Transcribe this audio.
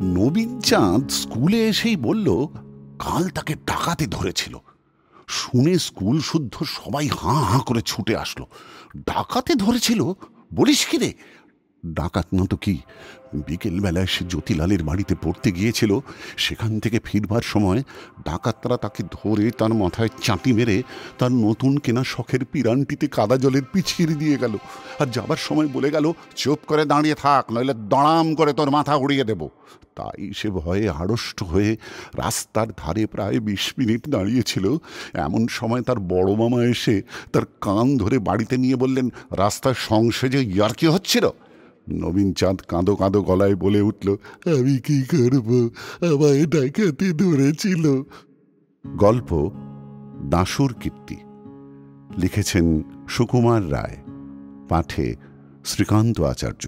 নবীন চাঁদ স্কুলে এসেই বলল কাল তাকে ডাকাতে ধরেছিল। শুনে স্কুল শুদ্ধ সবাই হাঁ হাঁ করে ছুটে আসলো। ডাকাতে ধরেছিল বলিস কি রে? ডাকাত না তো কি, বিকেলবেলায় সে জ্যোতিলালের বাড়িতে পড়তে গিয়েছিল। সেখান থেকে ফিরবার সময় ডাকাতরা তাকে ধরে তার মাথায় চাঁটি মেরে তার নতুন কেনা শখের পিরানটিতে কাদা জলের পিছিয়ে দিয়ে গেল। আর যাবার সময় বলে গেল, চুপ করে দাঁড়িয়ে থাক, নইলে দড়াম করে তোর মাথা উড়িয়ে দেব। তাই সে ভয়ে আড়ষ্ট হয়ে রাস্তার ধারে প্রায় 20 মিনিট দাঁড়িয়েছিল। এমন সময় তার বড় মামা এসে তার কান ধরে বাড়িতে নিয়ে বললেন, রাস্তার সংসেজে ইয়ার্কি হচ্ছিল। নবীন চাঁদ কাঁদো কাঁদো গলায় বলে উঠল, আমি কি করব, আমায় ডাকাতে ধরেছিল। গল্প দাশুর কীর্তি, লিখেছেন সুকুমার রায়, পাঠে শ্রীকান্ত আচার্য।